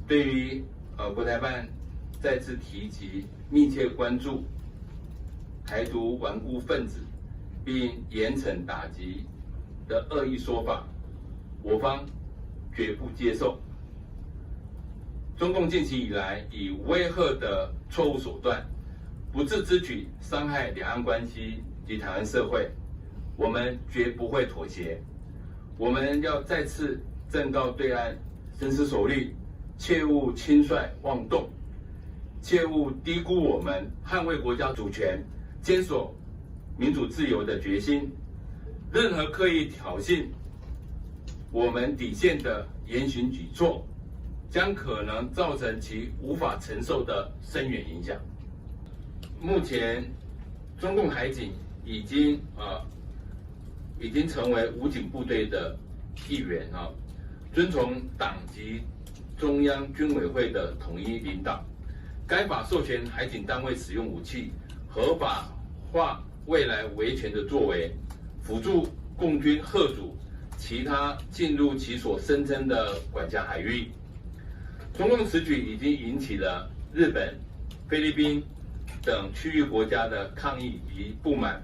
对于国台办再次提及密切关注台独顽固分子，并严惩打击的恶意说法，我方绝不接受。中共近期以来以威吓的错误手段，不智之举伤害两岸关系及台湾社会，我们绝不会妥协。我们要再次正告对岸，深思熟虑，切勿轻率妄动，切勿低估我们捍卫国家主权、坚守民主自由的决心。任何刻意挑衅我们底线的言行举措，将可能造成其无法承受的深远影响。目前，中共海警已经成为武警部队的一员遵从党及中央军委会的统一领导。该法授权海警单位使用武器，合法化未来维权的作为，辅助共军嚇阻其他进入其所声称的管辖海域。中共此举已经引起了日本、菲律宾等区域国家的抗议及不满。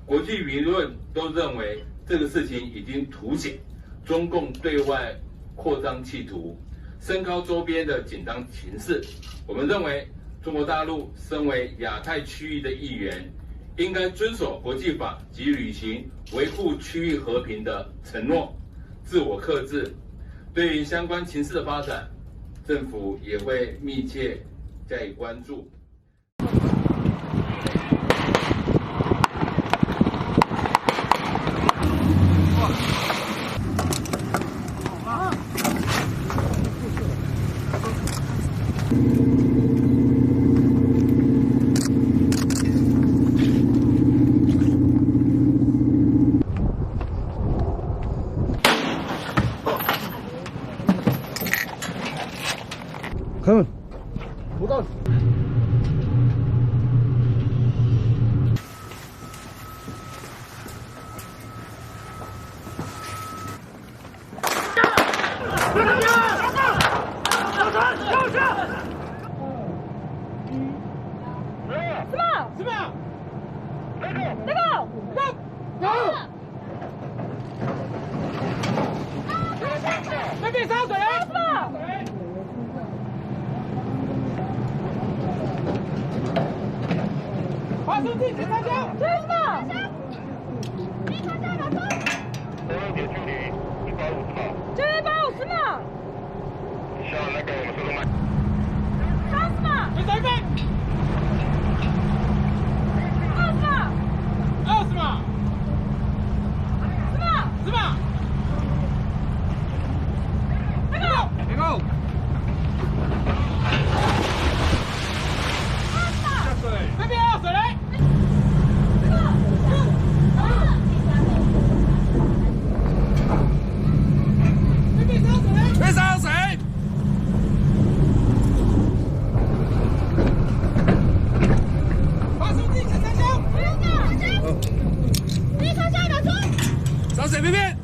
国际舆论都认为这个事情已经凸显中共对外扩张企图，升高周边的紧张情势。我们认为，中国大陆身为亚太区域的一员，应该遵守国际法及履行维护区域和平的承诺，自我克制。对于相关情势的发展，政府也会密切加以关注。开门，不到。那边杀水！发生禁止参加！真的！离开代表中。多一点距离，150码。就150码。像那个我们速度慢。30码。你随便。20码。20码。10码。10码。别go！下水！那边要水来！那边烧水来！别烧水！发出地产枪！不用的，立刻下一冲！烧水边边！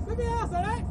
那边啊，水来！